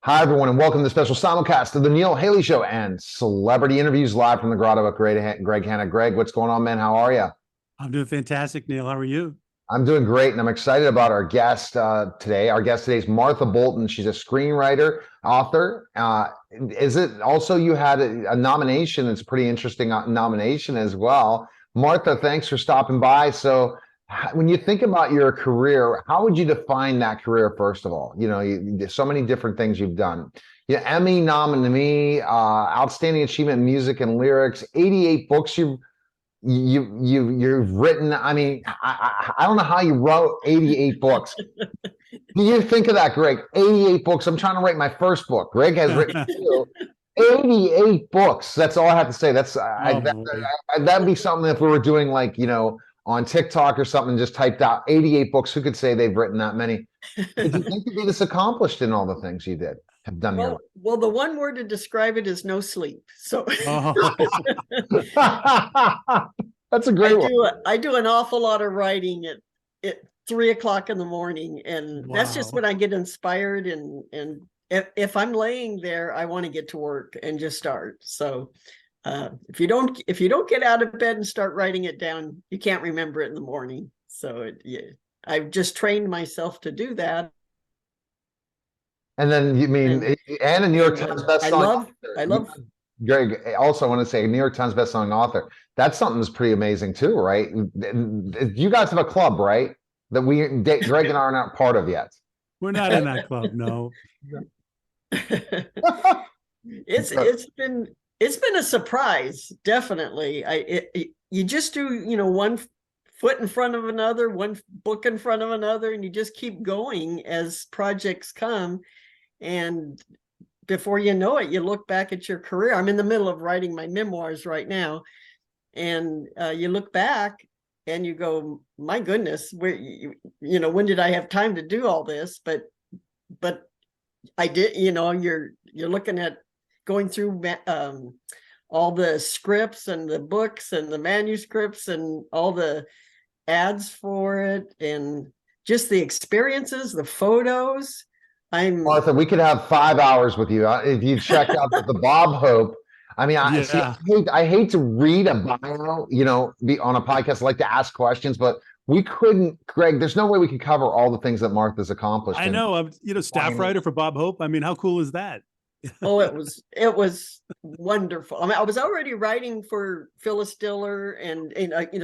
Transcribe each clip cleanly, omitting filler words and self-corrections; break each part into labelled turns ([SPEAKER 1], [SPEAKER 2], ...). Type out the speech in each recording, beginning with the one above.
[SPEAKER 1] Hi, everyone, and welcome to the special simulcast of the Neil Haley Show and celebrity interviews live from the Grotto with Greg Hanna. Greg, what's going on, man? How are you?
[SPEAKER 2] I'm doing fantastic, Neil. How are you?
[SPEAKER 1] I'm doing great, and I'm excited about our guest today. Our guest today is Martha Bolton. She's a screenwriter, author. Is it also you had a nomination? It's a pretty interesting nomination as well. Martha, thanks for stopping by. So, when you think about your career, how would you define that career, first of all? There's so many different things you've done. Emmy nominee, outstanding achievement in music and lyrics, 88 books you've written. I mean, I don't know how you wrote 88 books. Do you think of that, Greg? 88 books. I'm trying to write my first book. Greg has written 88 books. That's all I have to say. That'd be something if we were doing on TikTok or something, just typed out 88 books. Who could say they've written that many? Did you think you'd be this accomplished in all the things you have done?
[SPEAKER 3] Well, the one word to describe it is no sleep. So
[SPEAKER 1] that's a great one.
[SPEAKER 3] I do an awful lot of writing at 3 o'clock in the morning, and that's just when I get inspired. And if I'm laying there, I want to get to work and just start. So if you don't get out of bed and start writing it down, you can't remember it in the morning. So I've just trained myself to do that.
[SPEAKER 1] And then and a New York Times bestselling.
[SPEAKER 3] I love.
[SPEAKER 1] Greg, also I want to say New York Times bestselling author. That's something that's pretty amazing too, right? You guys have a club, right? That Greg and I are not part of yet.
[SPEAKER 3] We're not in that club, no. It's been a surprise, definitely. You just do, one foot in front of another, one book in front of another, and you just keep going as projects come. And before you know it, you look back at your career. I'm in the middle of writing my memoirs right now, and you look back and you go, my goodness, when did I have time to do all this? But I did. You're looking at going through all the scripts and the books and the manuscripts and all the ads for it, and just the experiences, the photos.
[SPEAKER 1] Martha, we could have 5 hours with you if you check out the Bob Hope. I mean, I hate to read a bio, be on a podcast. I like to ask questions, but we couldn't, Greg. There's no way we could cover all the things that Martha's accomplished.
[SPEAKER 2] I know. I'm, staff writer for Bob Hope. I mean, how cool is that?
[SPEAKER 3] Oh, it was wonderful. I mean, I was already writing for Phyllis Diller and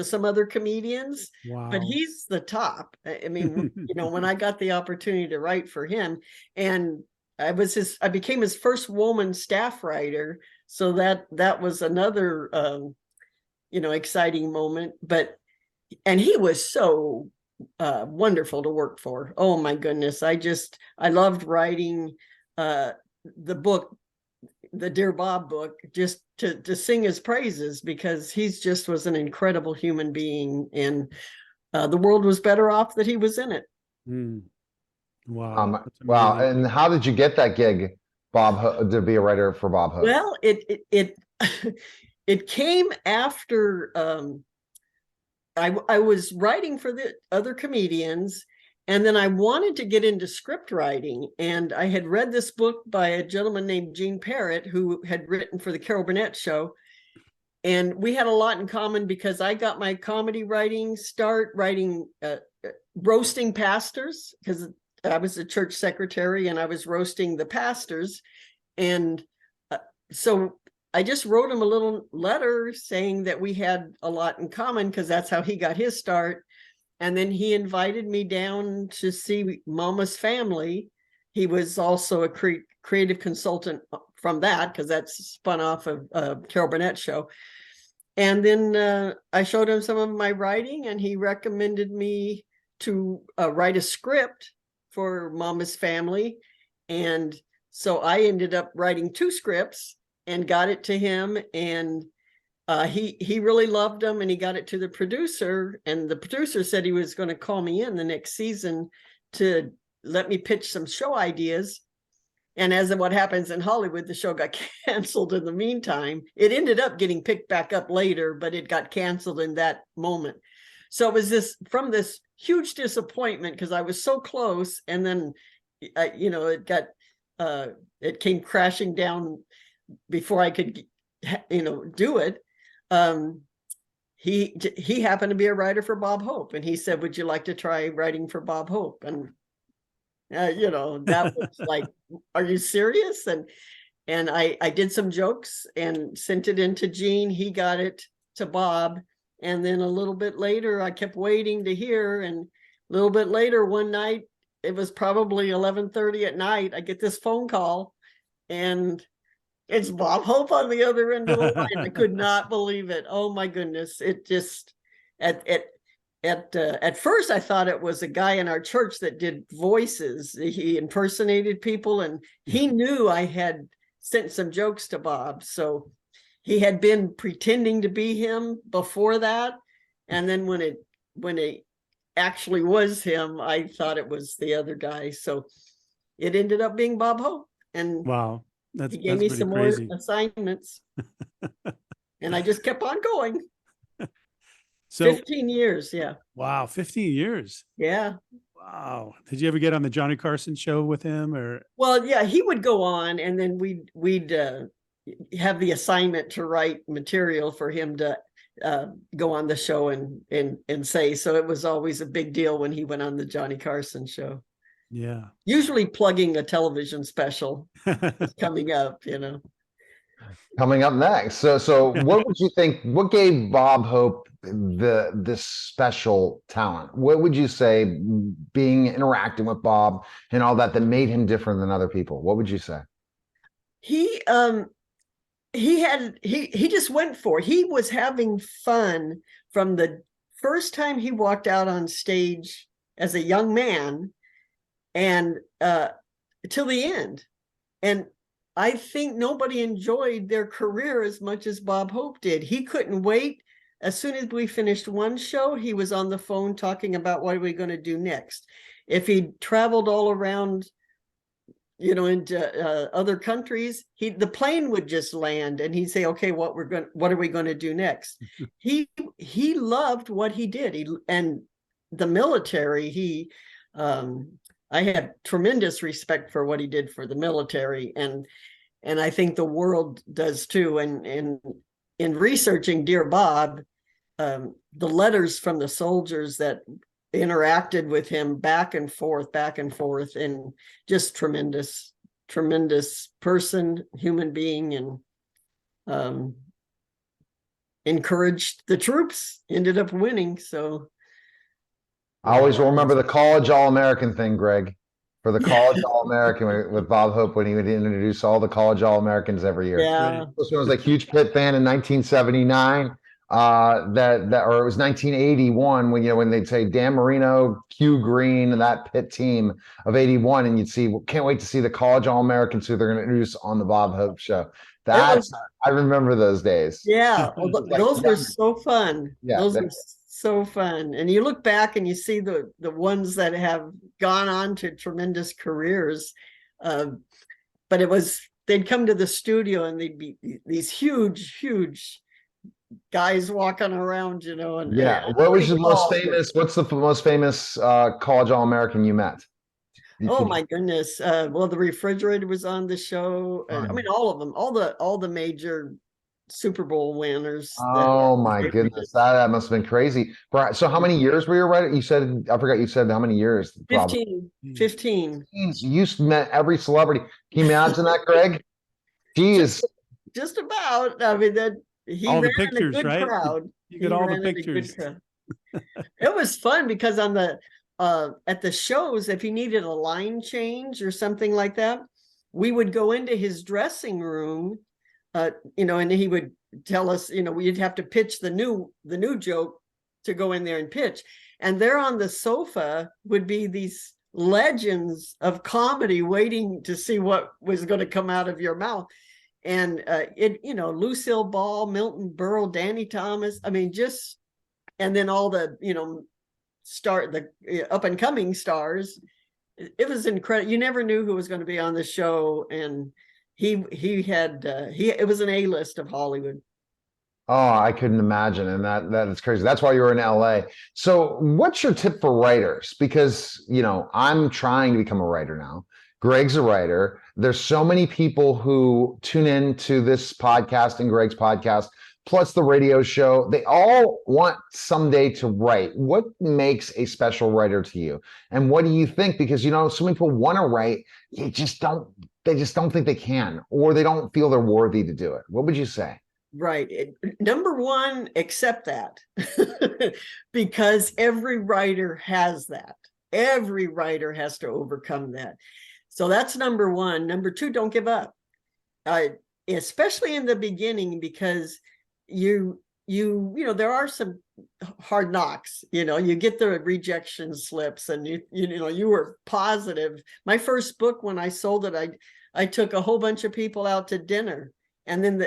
[SPEAKER 3] some other comedians. Wow. But he's the top. I mean, when I got the opportunity to write for him, and I became his first woman staff writer. So that was another exciting moment. And he was so wonderful to work for. Oh my goodness. I loved writing the book, the Dear Bob book, just to sing his praises, because he's just was an incredible human being, and the world was better off that he was in it.
[SPEAKER 1] Wow. Wow. And how did you get that gig, Bob, to be a writer for Bob Hope?
[SPEAKER 3] Well, it came after I was writing for the other comedians. And then I wanted to get into script writing, and I had read this book by a gentleman named Gene Perret, who had written for the Carol Burnett Show. And we had a lot in common, because I got my comedy writing start writing, roasting pastors, because I was a church secretary and I was roasting the pastors. And so I just wrote him a little letter saying that we had a lot in common, because that's how he got his start. And then he invited me down to see Mama's Family. He was also a creative consultant from that, because that's spun off of Carol Burnett Show. And then I showed him some of my writing, and he recommended me to write a script for Mama's Family. And so I ended up writing 2 scripts and got it to him. And he really loved them, and he got it to the producer, and the producer said he was going to call me in the next season to let me pitch some show ideas. And as of what happens in Hollywood, the show got canceled in the meantime. It ended up getting picked back up later, but it got canceled in that moment. So it was from this huge disappointment, because I was so close, and then it got it came crashing down before I could, do it. He happened to be a writer for Bob Hope, and he said, "Would you like to try writing for Bob Hope?" And that was like, "Are you serious?" And I did some jokes and sent it in to Gene. He got it to Bob, and then a little bit later, I kept waiting to hear. And a little bit later, one night, it was probably 11:30 at night, I get this phone call, and it's Bob Hope on the other end of the line. I could not believe it. Oh my goodness! It just at first I thought it was a guy in our church that did voices. He impersonated people, and he knew I had sent some jokes to Bob, so he had been pretending to be him before that. And then when it actually was him, I thought it was the other guy. So it ended up being Bob Hope, and
[SPEAKER 2] Wow.
[SPEAKER 3] he gave me some
[SPEAKER 2] crazy.
[SPEAKER 3] more assignments. And I just kept on going.
[SPEAKER 2] So
[SPEAKER 3] 15 years. Yeah.
[SPEAKER 2] wow, 15 years.
[SPEAKER 3] Yeah.
[SPEAKER 2] Wow. Did you ever get on the Johnny Carson show with him, or?
[SPEAKER 3] Well, yeah, he would go on, and then we'd have the assignment to write material for him to go on the show and say. So it was always a big deal when he went on the Johnny Carson show.
[SPEAKER 2] Yeah.
[SPEAKER 3] Usually plugging a television special coming up,
[SPEAKER 1] Coming up next. So what would you think, what gave Bob Hope this special talent? What would you say, interacting with Bob and all that made him different than other people? What would you say?
[SPEAKER 3] He just went for it. He was having fun from the first time he walked out on stage as a young man, and till the end. And I think nobody enjoyed their career as much as Bob Hope did. He couldn't wait. As soon as we finished one show, he was on the phone talking about what are we going to do next. If he traveled all around, into other countries, the plane would just land, and he'd say, "Okay, what are we going to do next?" He loved what he did. And the military, I had tremendous respect for what he did for the military, and I think the world does too. And in researching Dear Bob, the letters from the soldiers that interacted with him back and forth, and just tremendous person, human being, and encouraged the troops, ended up winning. So
[SPEAKER 1] I always remember the college All-American thing, Greg, for the college All-American with Bob Hope, when he would introduce all the college All-Americans every year.
[SPEAKER 3] Yeah.
[SPEAKER 1] This one was a huge Pitt fan in 1979. Or it was 1981 when they'd say Dan Marino, Hugh Green, and that Pitt team of 81, and you'd see, can't wait to see the college All-Americans who they're going to introduce on the Bob Hope show. I remember those days.
[SPEAKER 3] Yeah, those were so fun.
[SPEAKER 1] Yeah,
[SPEAKER 3] those were so fun. And you look back and you see the ones that have gone on to tremendous careers. But they'd come to the studio and they'd be these huge guys walking around, and
[SPEAKER 1] what was the most famous? What's the most famous college All-American you met?
[SPEAKER 3] Oh my goodness! Well, the Refrigerator was on the show. I mean, all of them, all the major Super Bowl winners.
[SPEAKER 1] Oh my goodness, that must have been crazy. So how many years were you writing? You said, I forgot, you said how many years?
[SPEAKER 3] 15.
[SPEAKER 1] You met every celebrity. Can you imagine that, Greg? Geez.
[SPEAKER 3] Just about. I mean, that he
[SPEAKER 2] all
[SPEAKER 3] ran
[SPEAKER 2] the pictures,
[SPEAKER 3] in a good
[SPEAKER 2] right?
[SPEAKER 3] crowd.
[SPEAKER 2] You get all the pictures.
[SPEAKER 3] It was fun because on the at the shows, if he needed a line change or something like that, we would go into his dressing room, and he would tell us, we'd have to pitch the new joke to go in there and pitch. And there on the sofa would be these legends of comedy waiting to see what was going to come out of your mouth. And Lucille Ball, Milton Berle, Danny Thomas, I mean, and then all the, the up and coming stars. It was incredible. You never knew who was going to be on the show. And it was an A-list of Hollywood.
[SPEAKER 1] Oh, I couldn't imagine. And that is crazy. That's why you were in LA. So what's your tip for writers? Because, I'm trying to become a writer now. Greg's a writer. There's so many people who tune in to this podcast and Greg's podcast, plus the radio show. They all want someday to write. What makes a special writer to you? And what do you think? Because, so many people want to write, they just don't think they can, or they don't feel they're worthy to do it. What would you say?
[SPEAKER 3] Right. Number one, accept that because every writer has that. Every writer has to overcome that. So that's number one. Number two, don't give up, especially in the beginning, because there are some hard knocks. You get the rejection slips, and you were positive. My first book, when I sold it, I took a whole bunch of people out to dinner. And then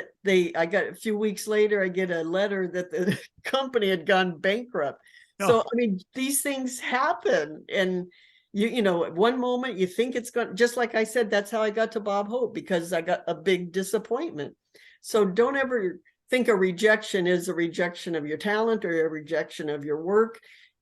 [SPEAKER 3] I got a few weeks later, I get a letter that the company had gone bankrupt. Oh. So, I mean, these things happen. And, at one moment you think it's going, just like I said, that's how I got to Bob Hope, because I got a big disappointment. So don't ever think a rejection is a rejection of your talent or a rejection of your work.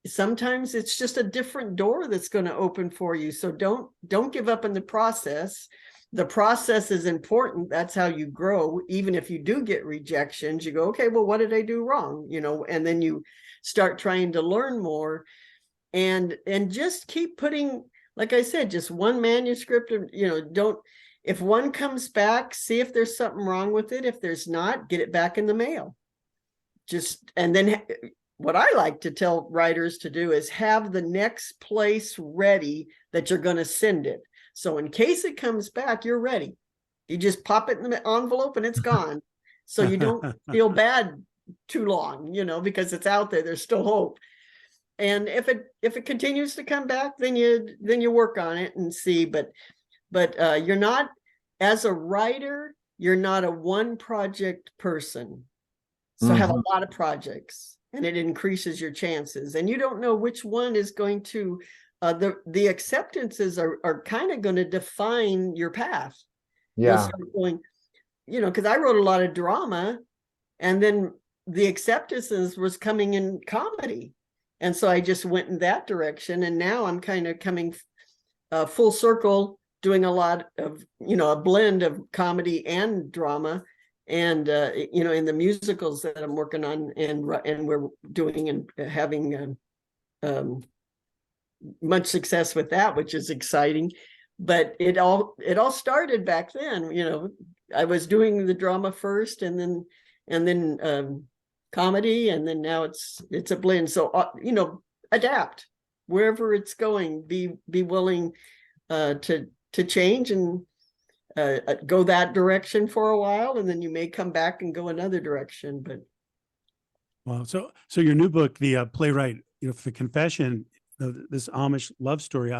[SPEAKER 3] Sometimes it's just a different door that's going to open for you. So don't give up in the process. The process is important. That's how you grow. Even if you do get rejections, you go, okay, well, what did I do wrong? And then you start trying to learn more, and just keep putting, like I said, just one manuscript, if one comes back, see if there's something wrong with it. If there's not, get it back in the mail. And then what I like to tell writers to do is have the next place ready that you're going to send it. So in case it comes back, you're ready. You just pop it in the envelope and it's gone. So you don't feel bad too long, because it's out there. There's still hope. And if it continues to come back, then you work on it and see. But you're not, as a writer, you're not a one project person. So have a lot of projects, and it increases your chances. And you don't know which one is going to. The acceptances are kind of going to define your path.
[SPEAKER 1] Yeah.
[SPEAKER 3] You'll start going, because I wrote a lot of drama, and then the acceptances was coming in comedy. And so I just went in that direction. And now I'm kind of coming full circle, doing a lot of, a blend of comedy and drama. And, in the musicals that I'm working on and we're doing and having much success with that, which is exciting. But it all started back then. I was doing the drama first, and then comedy, and then now it's a blend. So adapt wherever it's going. Be willing to change and go that direction for a while, and then you may come back and go another direction. But
[SPEAKER 2] wow, so your new book, the playwright, for Confession, this Amish love story.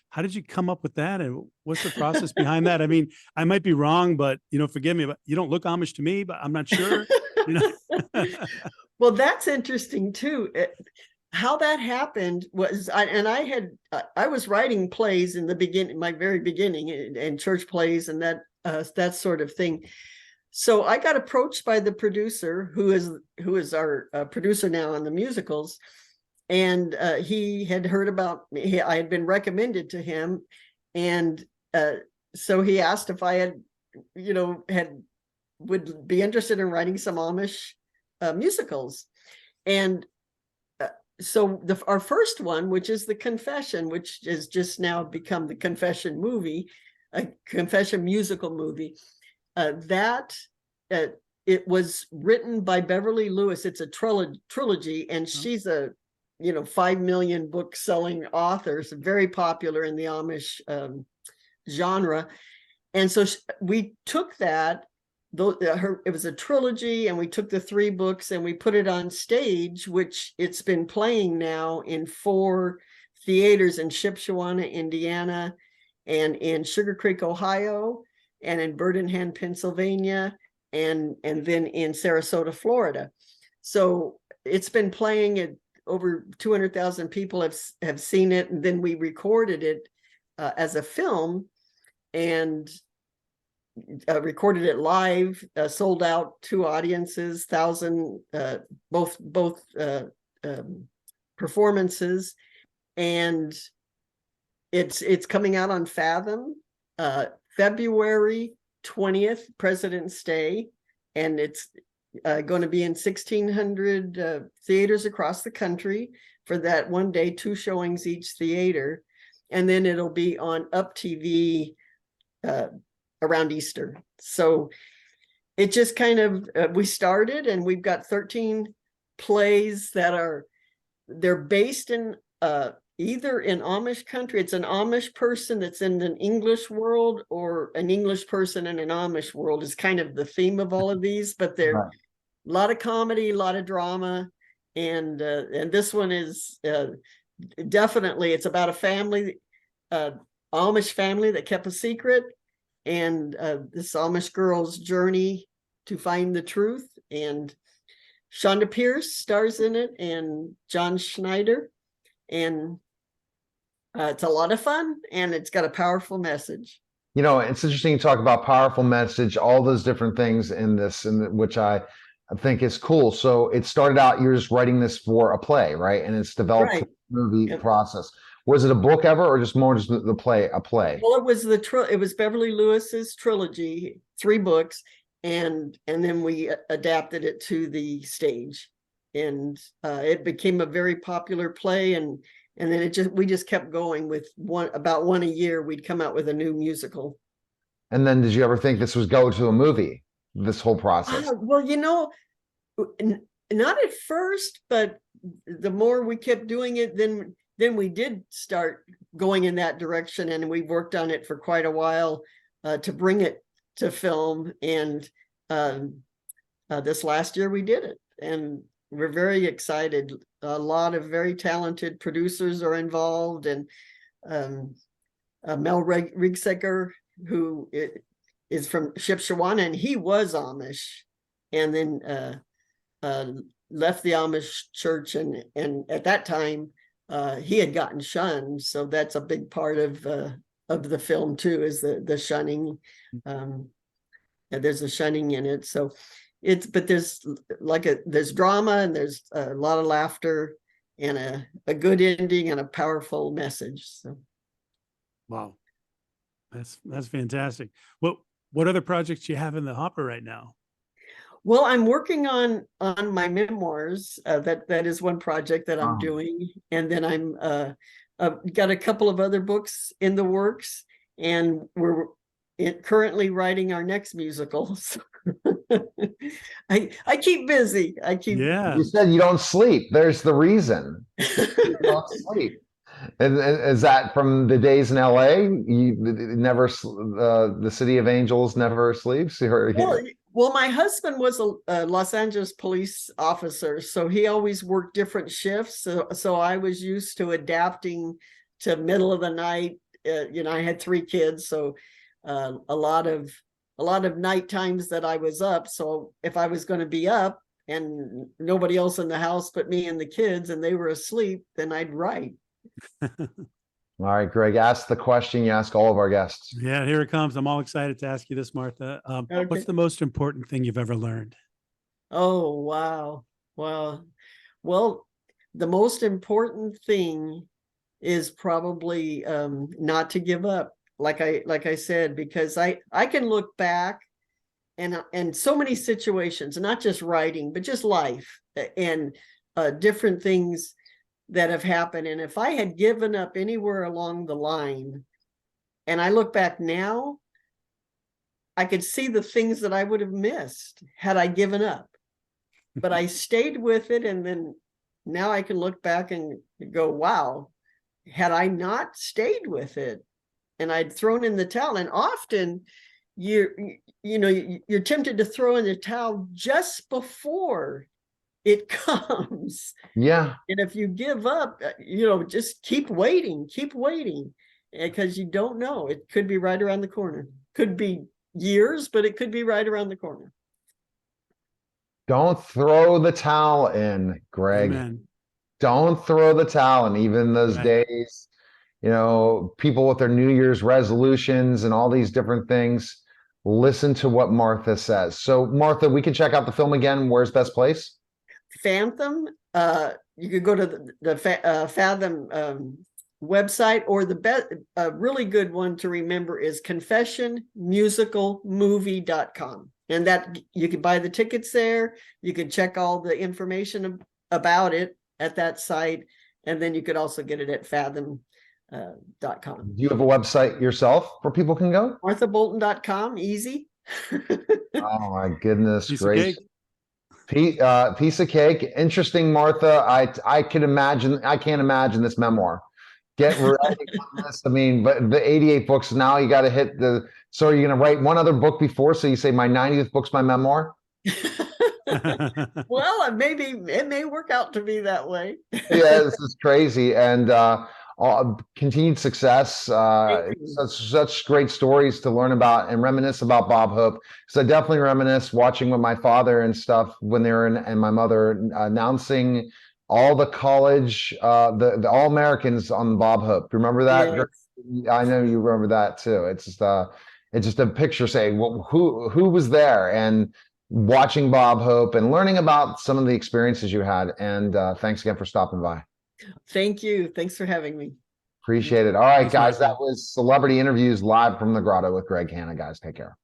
[SPEAKER 2] How did you come up with that, and what's the process behind that? I mean, I might be wrong, but forgive me, but you don't look Amish to me, but I'm not sure.
[SPEAKER 3] Well, that's interesting too. How that happened was, I was writing plays in the beginning, my very beginning, and church plays and that sort of thing. So I got approached by the producer, who is our producer now on the musicals. And he had heard about me. I had been recommended to him. And so he asked if I would be interested in writing some Amish musicals. And so our first one, which is The Confession, which has just now become the Confession movie, a Confession musical movie, it was written by Beverly Lewis. It's a trilogy, and she's a 5 million book selling authors, very popular in the Amish genre. And so we took that, it was a trilogy, and we took the 3 books and we put it on stage, which it's been playing now in 4 theaters in Shipshewana, Indiana, and in Sugar Creek, Ohio, and in Birmingham, Pennsylvania, and then in Sarasota, Florida. So it's been playing at over 200,000 people have seen it. And then we recorded it as a film, and recorded it live, sold out 2 audiences, 1,000 both performances, and it's coming out on Fathom February 20th, President's Day, and it's going to be in 1,600 theaters across the country for that one day, 2 showings each theater, and then it'll be on Up TV around Easter. So it just kind of we started, and we've got 13 plays that they're based in either in Amish country. It's an Amish person that's in an English world, or an English person in an Amish world is kind of the theme of all of these, but they're
[SPEAKER 1] Right.
[SPEAKER 3] a lot of comedy, a lot of drama, and this one is definitely, it's about a family, Amish family that kept a secret, and this Amish girl's journey to find the truth. And Shonda Pierce stars in it, and John Schneider, and it's a lot of fun, and it's got a powerful message.
[SPEAKER 1] You know, it's interesting you talk about powerful message, all those different things in this, which I think is cool. So it started out, you're just writing this for a play, right? And it's developed
[SPEAKER 3] Right.
[SPEAKER 1] through the movie
[SPEAKER 3] Yep.
[SPEAKER 1] process. Was it a book ever, or just more just the play, a play?
[SPEAKER 3] Well, it was it was Beverly Lewis's trilogy, 3 books, and then we adapted it to the stage, and it became a very popular play, and then we just kept going with about one a year. We'd come out with a new musical.
[SPEAKER 1] And then did you ever think this was go to a movie, this whole process?
[SPEAKER 3] Well, not at first, but the more we kept doing it, then we did start going in that direction, and we worked on it for quite a while to bring it to film. And this last year we did it, and we're very excited. A lot of very talented producers are involved, and Mel Rigsecker, who is from Shipshewana, and he was Amish, and then left the Amish church, and at that time he had gotten shunned. So that's a big part of the film too, is the shunning. There's a shunning in it. So but there's there's drama, and there's a lot of laughter, and a good ending, and a powerful message. So
[SPEAKER 2] Wow, that's fantastic. What other projects do you have in the hopper right now?
[SPEAKER 3] well, I'm working on my memoirs. That is one project that I'm
[SPEAKER 1] Wow.
[SPEAKER 3] doing, and then I'm got a couple of other books in the works, and we're currently writing our next musical. So I keep busy.
[SPEAKER 2] Yeah.
[SPEAKER 1] You said you don't sleep. There's the reason. You don't sleep. And is that from the days in LA? You never, the City of Angels never sleeps?
[SPEAKER 3] Well, my husband was a Los Angeles police officer, so he always worked different shifts. So I was used to adapting to middle of the night. I had 3 kids, so a lot of night times that I was up. So if I was going to be up and nobody else in the house but me and the kids, and they were asleep, then I'd write.
[SPEAKER 1] All right, Greg, ask the question you ask all of our guests.
[SPEAKER 2] Yeah, here it comes. I'm all excited to ask you this, Martha.
[SPEAKER 3] Okay.
[SPEAKER 2] What's the most important thing you've ever learned?
[SPEAKER 3] Oh, wow. Well, the most important thing is probably not to give up, like I said, because I can look back and so many situations, not just writing, but just life, and different things that have happened. And if I had given up anywhere along the line, and I look back now, I could see the things that I would have missed had I given up. But I stayed with it, and then now I can look back and go, wow, had I not stayed with it and I'd thrown in the towel. And often you're tempted to throw in the towel just before it comes.
[SPEAKER 1] Yeah.
[SPEAKER 3] And if you give up, just keep waiting, because you don't know. It could be right around the corner. Could be years, but it could be right around the corner.
[SPEAKER 1] Don't throw the towel in, Greg.
[SPEAKER 2] Amen.
[SPEAKER 1] Don't throw the towel in. Even those
[SPEAKER 2] Right.
[SPEAKER 1] days, people with their New Year's resolutions and all these different things. listen to what Martha says. So Martha, we can check out the film again. Where's best place?
[SPEAKER 3] Fathom. You could go to the Fathom website, or a really good one to remember is confessionmusicalmovie.com. And that you can buy the tickets there. You can check all the information about it at that site. And then you could also get it at fathom.com.
[SPEAKER 1] Do you have a website yourself where people can go?
[SPEAKER 3] MarthaBolton.com, easy.
[SPEAKER 1] Oh my goodness
[SPEAKER 2] Piece of
[SPEAKER 1] gracious.
[SPEAKER 2] cake.
[SPEAKER 1] Piece of cake. Interesting, Martha. I can't imagine this memoir. Get ready on this. I mean, but the 88 books, now you got to hit the, so are you going to write one other book before? So you say my 90th book's my memoir?
[SPEAKER 3] Well, maybe it may work out to be that way.
[SPEAKER 1] Yeah, this is crazy. And continued success. Such great stories to learn about and reminisce about Bob Hope. So I definitely reminisce watching with my father and stuff when they were and my mother announcing all the college, the All-Americans on Bob Hope. Remember that?
[SPEAKER 3] Yes.
[SPEAKER 1] I know you remember that too. It's just a picture saying, well, who was there, and watching Bob Hope and learning about some of the experiences you had. And thanks again for stopping by.
[SPEAKER 3] Thank you. Thanks for having me.
[SPEAKER 1] Appreciate it. All right,
[SPEAKER 2] Thanks,
[SPEAKER 1] guys,
[SPEAKER 2] Martha.
[SPEAKER 1] that was Celebrity Interviews live from the Grotto with Greg Hanna. Guys, take care.